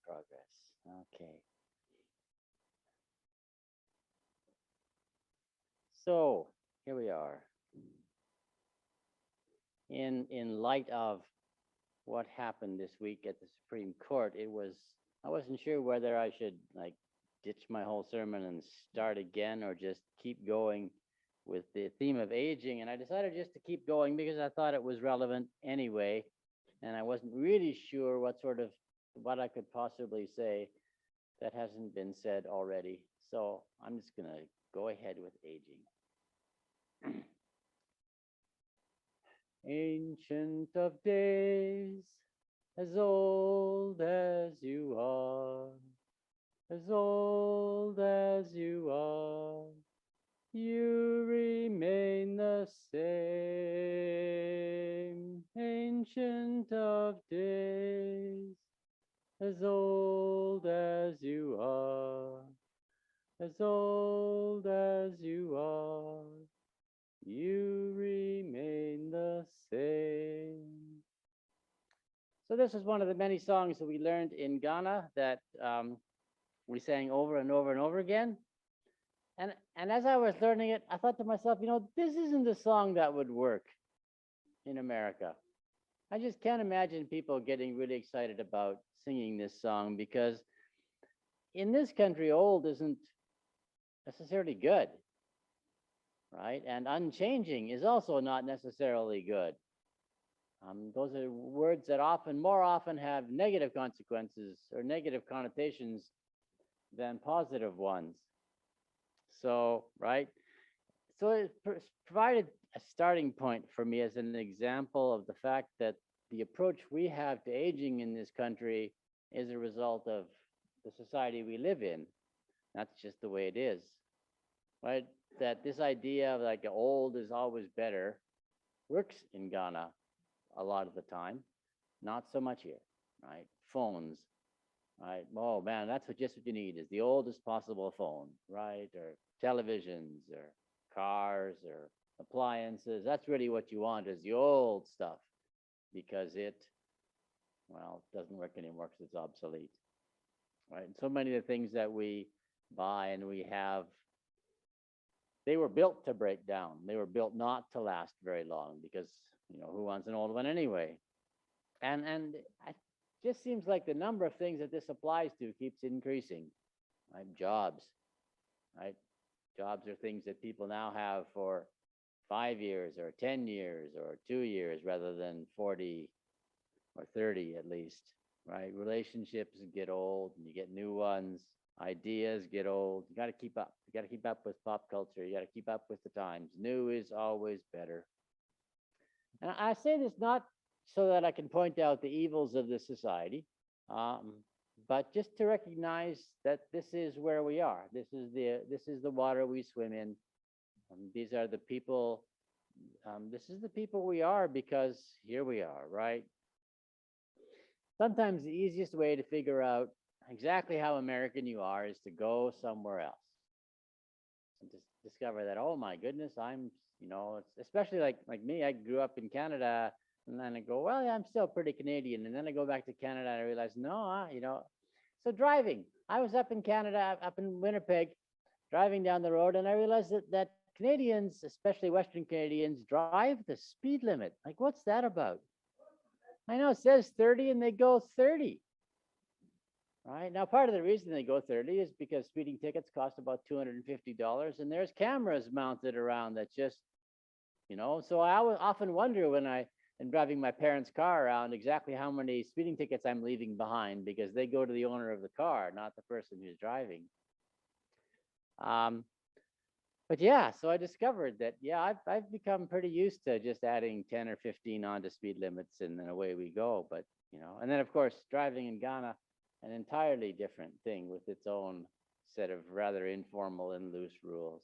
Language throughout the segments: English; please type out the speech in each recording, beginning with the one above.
progress. Okay. So here we are. In light of what happened this week at the Supreme Court, I wasn't sure whether I should like ditch my whole sermon and start again or just keep going with the theme of aging. And I decided just to keep going because I thought it was relevant anyway. And I wasn't really sure what I could possibly say that hasn't been said already. So I'm just going to go ahead with aging. Ancient of days, as old as you are, as old as you are, you remain the same. Ancient of days, as old as you are, as old as you are, you remain the same. So this is one of the many songs that we learned in Ghana that we sang over and over and over again. And as I was learning it, I thought to myself, this isn't a song that would work in America. I just can't imagine people getting really excited about singing this song because in this country, old isn't necessarily good, right? And unchanging is also not necessarily good. Those are words that more often have negative consequences or negative connotations than positive ones. So, right? So it provided a starting point for me as an example of the fact that the approach we have to aging in this country is a result of the society we live in. That's just the way it is, right? That this idea of like old is always better works in Ghana a lot of the time, not so much here, right? Phones, right? Oh man, that's just what you need is the oldest possible phone, right? Or televisions or cars or appliances. That's really what you want is the old stuff because it doesn't work anymore because it's obsolete, right? And so many of the things that we buy and we have, they were built to break down. They were built not to last very long because, who wants an old one anyway? And it just seems like the number of things that this applies to keeps increasing, right? Jobs, right? Jobs are things that people now have for 5 years or 10 years or 2 years rather than 40 or 30 at least, right? Relationships get old and you get new ones. Ideas get old. You got to keep up. You got to keep up with pop culture. You got to keep up with the times. New is always better. And I say this not so that I can point out the evils of this society, but just to recognize that this is where we are. This is the water we swim in. These are the people. This is the people we are because here we are, right? Sometimes the easiest way to figure out exactly how American you are is to go somewhere else and just discover that, oh my goodness, especially like me, I grew up in Canada and then I go, well, yeah, I'm still pretty Canadian. And then I go back to Canada and I realize, no, so driving, I was up in Canada, up in Winnipeg, driving down the road and I realized that Canadians, especially Western Canadians, drive the speed limit. Like, what's that about? I know it says 30 and they go 30. Right now, part of the reason they go 30 is because speeding tickets cost about $250, and there's cameras mounted around that just, So I often wonder when I am driving my parents' car around exactly how many speeding tickets I'm leaving behind because they go to the owner of the car, not the person who's driving. But yeah, so I discovered that I've become pretty used to just adding 10 or 15 onto speed limits, and then away we go. But and then of course driving in Ghana, an entirely different thing with its own set of rather informal and loose rules,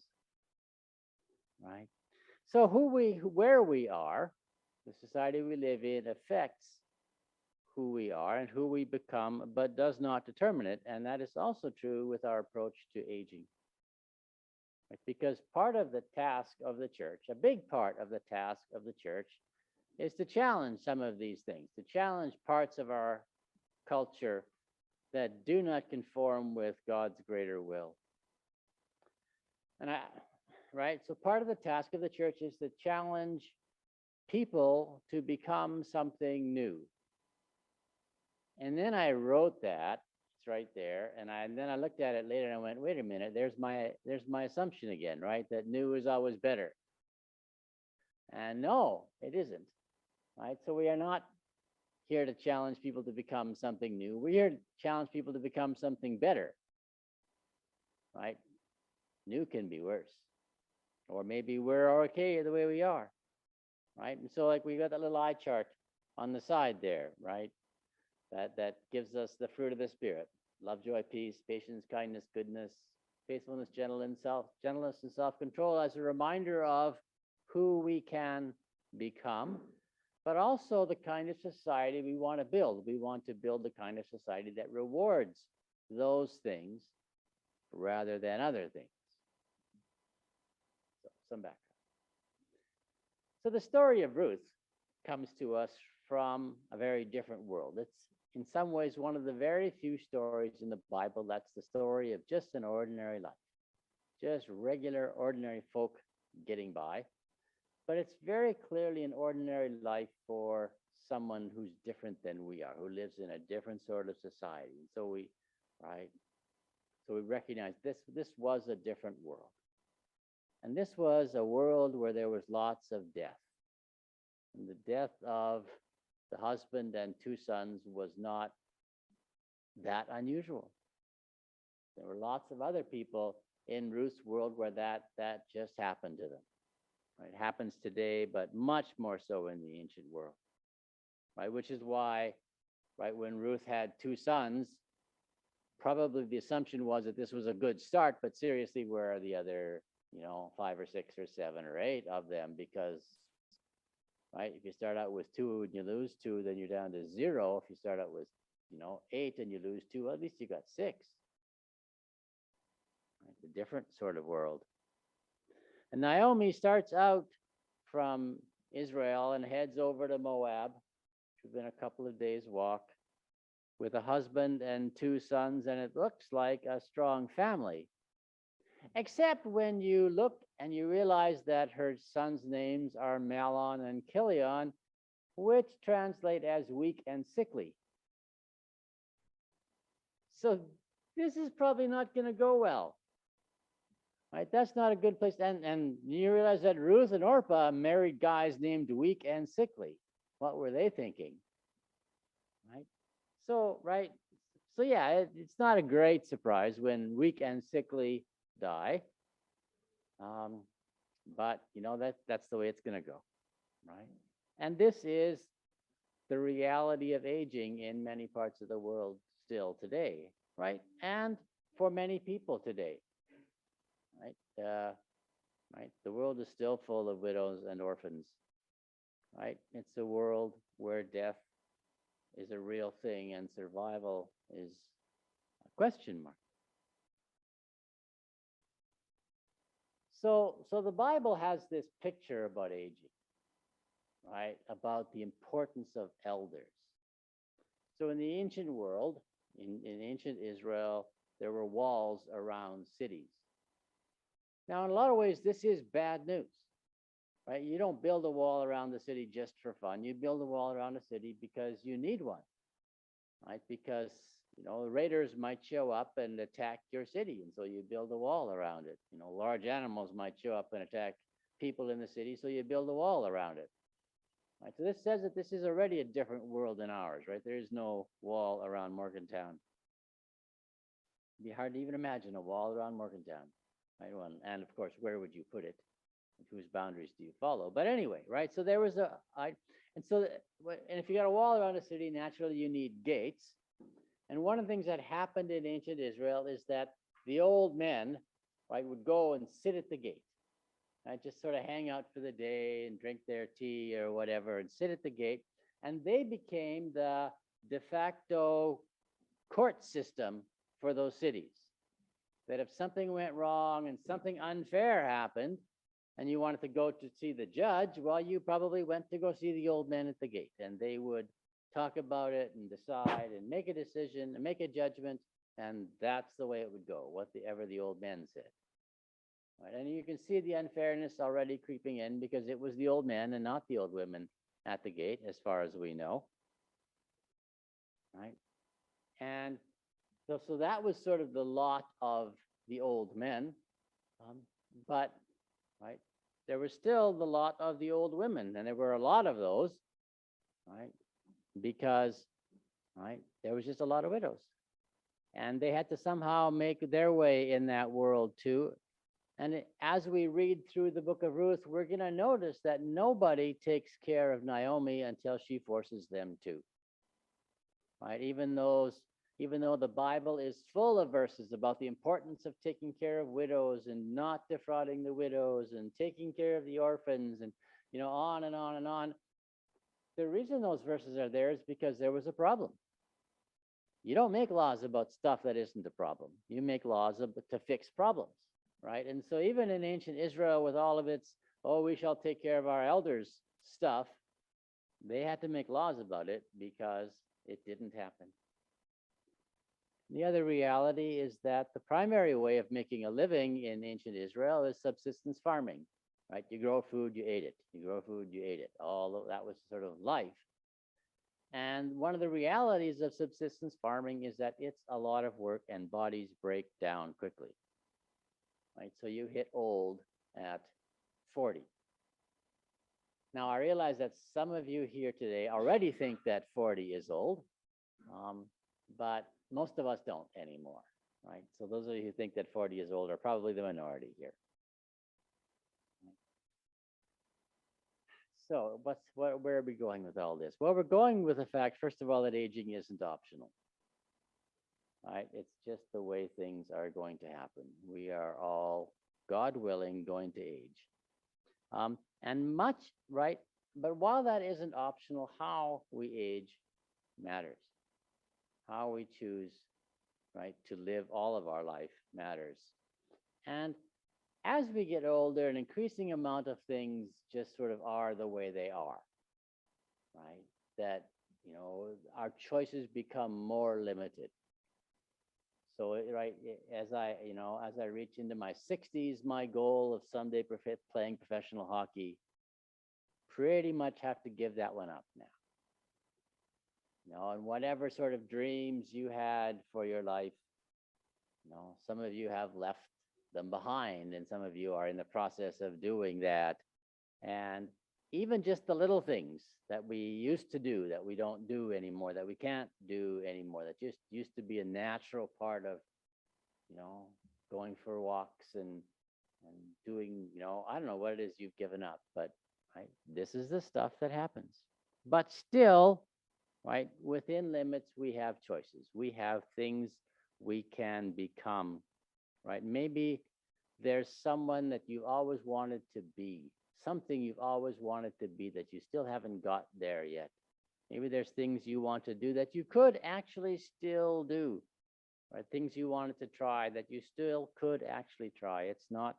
right? So where we are, the society we live in affects who we are and who we become, but does not determine it. And that is also true with our approach to aging. Right? Because part of the task of the church, a big part of the task of the church, is to challenge some of these things, to challenge parts of our culture that do not conform with God's greater will. And right? So part of the task of the church is to challenge people to become something new. And then I wrote that. It's right there. And then I looked at it later and I went, wait a minute, there's my assumption again, right? That new is always better. And no, it isn't. Right? So we are not here to challenge people to become something new. We're here to challenge people to become something better. Right? New can be worse. Or maybe we're okay the way we are. Right? And so like we got that little eye chart on the side there, right? That gives us the fruit of the Spirit: love, joy, peace, patience, kindness, goodness, faithfulness, gentleness, and self-control, as a reminder of who we can become, but also the kind of society we want to build. We want to build the kind of society that rewards those things rather than other things. So, some background. So the story of Ruth comes to us from a very different world. It's in some ways one of the very few stories in the Bible that's the story of just an ordinary life, just regular, ordinary folk getting by. But it's very clearly an ordinary life for someone who's different than we are, who lives in a different sort of society. And so we recognize this was a different world. And this was a world where there was lots of death. And the death of the husband and two sons was not that unusual. There were lots of other people in Ruth's world where that just happened to them. Right? It happens today, but much more so in the ancient world. Right? Which is why, right, when Ruth had two sons, probably the assumption was that this was a good start, but seriously, where are the other, 5 or 6 or 7 or 8 of them? Because, right, if you start out with 2 and you lose 2, then you're down to 0. If you start out with, 8 and you lose 2, at least you got 6. Right? It's a different sort of world. And Naomi starts out from Israel and heads over to Moab, which has been a couple of days' walk, with a husband and 2 sons, and it looks like a strong family. Except when you look and you realize that her sons' names are Mahlon and Chilion, which translate as weak and sickly. So this is probably not going to go well. Right? That's not a good place. And you realize that Ruth and Orpah married guys named weak and sickly. What were they thinking? Right? So, right. So yeah, it's not a great surprise when weak and sickly die. But that's the way it's going to go. Right? And this is the reality of aging in many parts of the world still today. Right? And for many people today. Right? Right? The world is still full of widows and orphans. Right? It's a world where death is a real thing and survival is a question mark. So the Bible has this picture about aging, right? About the importance of elders. So in the ancient world, in ancient Israel, there were walls around cities. Now, in a lot of ways, this is bad news, right? You don't build a wall around the city just for fun. You build a wall around a city because you need one, right? Because, raiders might show up and attack your city, and so you build a wall around it. Large animals might show up and attack people in the city, so you build a wall around it. Right? So this says that this is already a different world than ours, right? There is no wall around Morgantown. It'd be hard to even imagine a wall around Morgantown. Right? And of course, where would you put it? Whose boundaries do you follow? But anyway, right? So there was and if you got a wall around a city, naturally you need gates. And one of the things that happened in ancient Israel is that the old men, right, would go and sit at the gate, right? Just sort of hang out for the day and drink their tea or whatever and sit at the gate. And they became the de facto court system for those cities. That if something went wrong and something unfair happened and you wanted to go to see the judge, well, you probably went to go see the old men at the gate, and they would talk about it and decide and make a decision and make a judgment, and that's the way it would go, whatever the old men said. Right? And you can see the unfairness already creeping in because it was the old men and not the old women at the gate, as far as we know. Right? And so that was sort of the lot of the old men. Um, but right, there was still the lot of the old women, and there were a lot of those, right? Because right, there was just a lot of widows, and they had to somehow make their way in that world too. And as we read through the book of Ruth, we're going to notice that nobody takes care of Naomi until she forces them to. Right? Even though the Bible is full of verses about the importance of taking care of widows and not defrauding the widows and taking care of the orphans and on and on and on. The reason those verses are there is because there was a problem. You don't make laws about stuff that isn't a problem. You make laws to fix problems, right? And so even in ancient Israel, with all of its, oh, we shall take care of our elders stuff, they had to make laws about it because it didn't happen. The other reality is that the primary way of making a living in ancient Israel is subsistence farming, right? You grow food, you ate it. You grow food, you ate it. All of that was sort of life. And one of the realities of subsistence farming is that it's a lot of work and bodies break down quickly, right? So you hit old at 40. Now, I realize that some of you here today already think that 40 is old, but most of us don't anymore, right? So those of you who think that 40 is old are probably the minority here. So where are we going with all this? Well, we're going with the fact, first of all, that aging isn't optional, right? It's just the way things are going to happen. We are all, God willing, going to age. And much, right? But while that isn't optional, how we age matters. How we choose, right, to live all of our life matters. And as we get older, an increasing amount of things just sort of are the way they are, right? That, our choices become more limited. So, right, as I reach into my 60s, my goal of someday playing professional hockey, pretty much have to give that one up now. And whatever sort of dreams you had for your life, some of you have left them behind, and some of you are in the process of doing that. And even just the little things that we used to do that we don't do anymore, that we can't do anymore, that just used to be a natural part of, going for walks and doing, I don't know what it is you've given up, but right, this is the stuff that happens. But still, right, within limits, we have choices. We have things we can become, right? Maybe there's someone that you always wanted to be, something you've always wanted to be that you still haven't got there yet. Maybe there's things you want to do that you could actually still do, right? Things you wanted to try that you still could actually try. It's not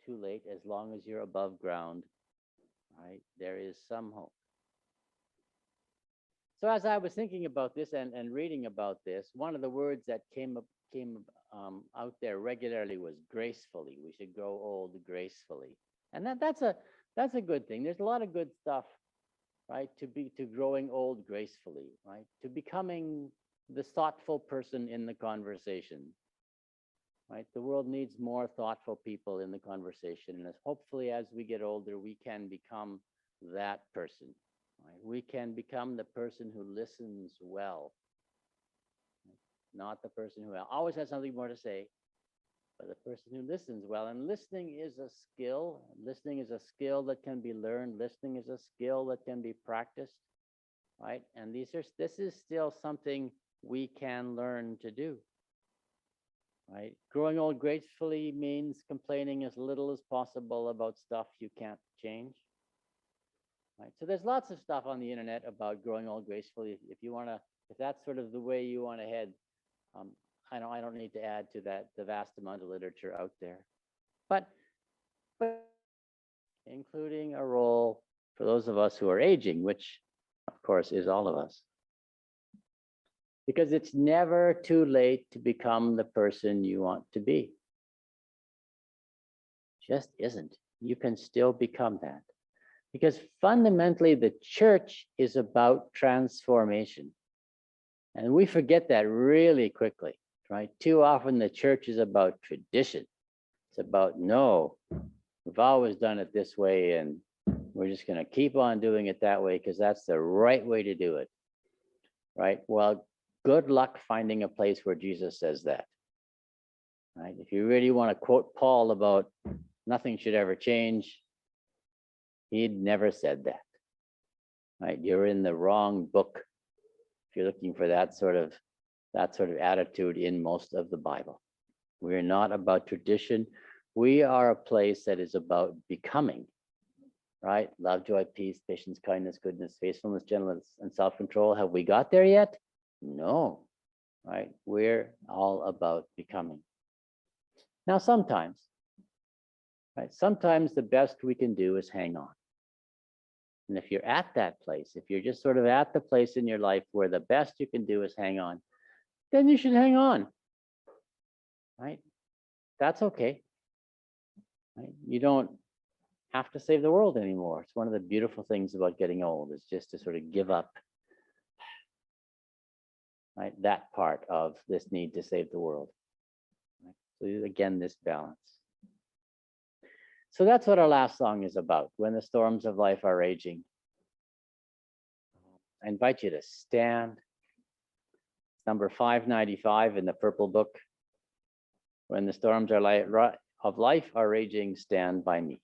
too late as long as you're above ground, right? There is some hope. So as I was thinking about this and reading about this, one of the words that came out there regularly was gracefully. We should grow old gracefully, and that's a good thing. There's a lot of good stuff, right? To growing old gracefully, right? To becoming the thoughtful person in the conversation, right? The world needs more thoughtful people in the conversation, and hopefully as we get older, we can become that person. Right? We can become the person who listens well, not the person who always has something more to say, but the person who listens well. And listening is a skill. Listening is a skill that can be learned. Listening is a skill that can be practiced, right? And this is still something we can learn to do, right? Growing old gracefully means complaining as little as possible about stuff you can't change. Right. So there's lots of stuff on the internet about growing old gracefully. If that's sort of the way you want to head, I don't need to add to that the vast amount of literature out there, but including a role for those of us who are aging, which of course is all of us. because it's never too late to become the person you want to be. Just isn't. You can still become that. Because fundamentally, the church is about transformation. And we forget that really quickly, right? Too often, the church is about tradition. It's about, no, we've always done it this way, and we're just going to keep on doing it that way because that's the right way to do it, right? Well, good luck finding a place where Jesus says that, right? If you really want to quote Paul about nothing should ever change, he'd never said that, right? You're in the wrong book if you're looking for that sort of attitude in most of the Bible. We're not about tradition. We are a place that is about becoming, right? Love, joy, peace, patience, kindness, goodness, faithfulness, gentleness, and self-control. Have we got there yet? No, right? We're all about becoming. Now, sometimes, right? Sometimes the best we can do is hang on. And if you're at that place, if you're just sort of at the place in your life where the best you can do is hang on, then you should hang on, right? That's okay, right? You don't have to save the world anymore. It's one of the beautiful things about getting old, is just to sort of give up, right, that part of this need to save the world. Right? So again, this balance. So that's what our last song is about. When the storms of life are raging, I invite you to stand. It's number 595 in the purple book. When the storms of life are raging, stand by me.